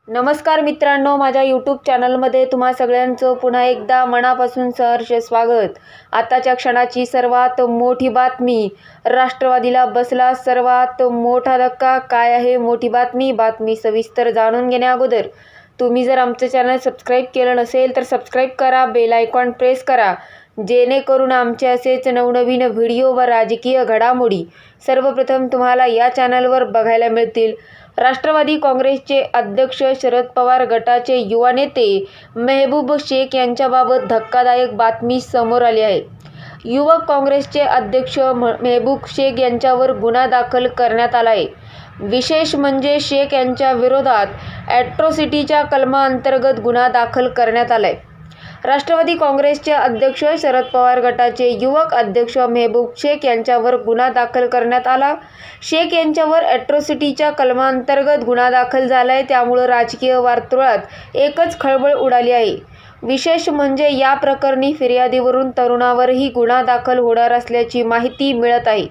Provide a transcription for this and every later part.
नमस्कार मित्रांनो, माझ्या यूट्यूब चॅनलमध्ये तुम्हा सगळ्यांचं पुन्हा एकदा मनापासून सहर्ष स्वागत। आताच्या क्षणाची सर्वात मोठी बातमी, राष्ट्रवादीला बसला सर्वात मोठा धक्का। काय आहे मोठी बातमी सविस्तर जाणून घेण्याअगोदर तुम्ही जर आमचे चॅनल सबस्क्राईब केलं नसेल तर सबस्क्राईब करा, बेल आयकॉन प्रेस करा, जेणेकरून आमचे असेच नवनवीन व्हिडिओ व राजकीय घडामोडी सर्वप्रथम तुम्हाला या चॅनलवर बघायला मिळतील। राष्ट्रवादी काँग्रेसचे अध्यक्ष शरद पवार गटाचे युवा नेते मेहबूब शेख यांच्याबाबत धक्कादायक बातमी समोर आली आहे। युवक काँग्रेसचे अध्यक्ष मेहबूब शेख यांच्यावर गुन्हा दाखल करण्यात आला आहे। विशेष म्हणजे शेख यांच्या विरोधात ॲट्रॉसिटीच्या कलमाअंतर्गत गुन्हा दाखल करण्यात आला आहे। राष्ट्रवादी काँग्रेसचे अध्यक्ष शरद पवार गटाचे युवक अध्यक्ष मेहबूब शेख यांच्यावर गुन्हा दाखल करण्यात आला। शेख यांच्यावर ॲट्रॉसिटीच्या कलमाअंतर्गत गुन्हा दाखल झाला आहे, त्यामुळे राजकीय वर्तुळात एकच खळबळ उडाली आहे। विशेष म्हणजे या प्रकरणी फिर्यादीवरून तरुणावरही गुन्हा दाखल होणार असल्याची माहिती मिळत आहे।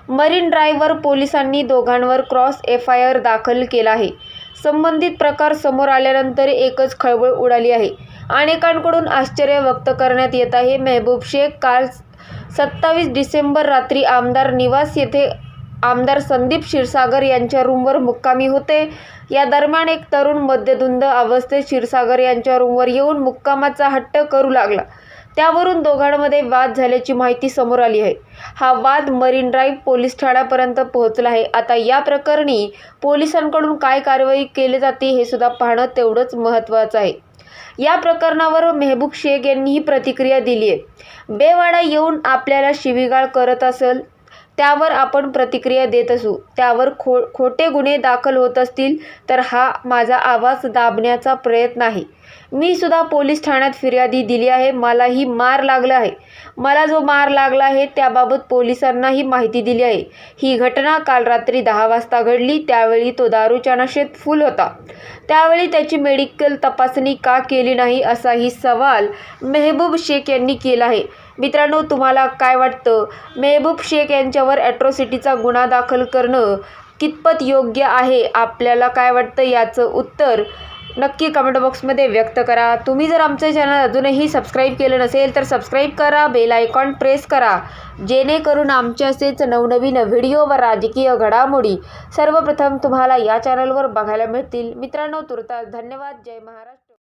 मरीन ड्राईव्हवर पोलिसांनी दोघांवर क्रॉस FIR दाखल केला आहे। संबंधित प्रकार समोर आल्यानंतर एकच खळबळ उडाली आहे। अनेकांकडून आश्चर्य व्यक्त करण्यात येत आहे। मेहबूब शेख काल 27 डिसेंबर रात्री आमदार निवास येथे आमदार संदीप क्षीरसागर यांच्या रूमवर मुक्कामी होते। या दरम्यान एक तरुण मद्यधुंद अवस्थेत क्षीरसागर यांच्या रूमवर येऊन मुक्कामाचा हट्ट करू लागला। त्यावरून दोघांमध्ये वाद झाल्याची माहिती समोर आली आहे। हा वाद मरीन ड्राईव्ह पोलीस ठाण्यापर्यंत पोहोचला आहे। आता या प्रकरणी पोलिसांकडून काय कारवाई केली जाते हे सुद्धा पाहणं तेवढंच महत्त्वाचं आहे। या प्रकरणावर मेहबूब शेख यांनी ही प्रतिक्रिया दिली आहे। बेवाडा येऊन आपल्याला शिवीगाळ करत असेल त्यावर आपण प्रतिक्रिया देत असू, त्यावर खोटे गुन्हे दाखल होत असतील तर हा माझा आवाज दाबण्याचा प्रयत्न आहे। मी सुद्धा पोलीस ठाण्यात फिर्यादी दिली आहे। मलाही मार लागला आहे। मला जो मार लागला आहे त्याबाबत पोलिसांनाही माहिती दिली आहे। ही घटना काल रात्री 10 वाजता घडली। त्यावेळी तो दारूच्या नशेत फुल होता। त्यावेळी त्याची मेडिकल तपासणी का केली नाही असाही सवाल मेहबूब शेख यांनी केला आहे। मित्रांनो, तुम्हाला काय वाटतं? मेहबूब शेख यांच्यावर ॲट्रॉसिटीचा गुन्हा दाखल करणं कितपत योग्य आहे? आपल्याला काय वाटतं याचं उत्तर नक्की कमेंट बॉक्समध्ये व्यक्त करा। तुम्ही जर आमचे चॅनल अजूनही सबस्क्राईब केलं नसेल तर सबस्क्राईब करा, बेल आयकॉन प्रेस करा, जेणेकरून आमचे असेच नवनवीन व्हिडिओ व राजकीय घडामोडी सर्वप्रथम तुम्हाला या चॅनलवर बघायला मिळतील। मित्रांनो, तुर्तास धन्यवाद। जय महाराष्ट्र।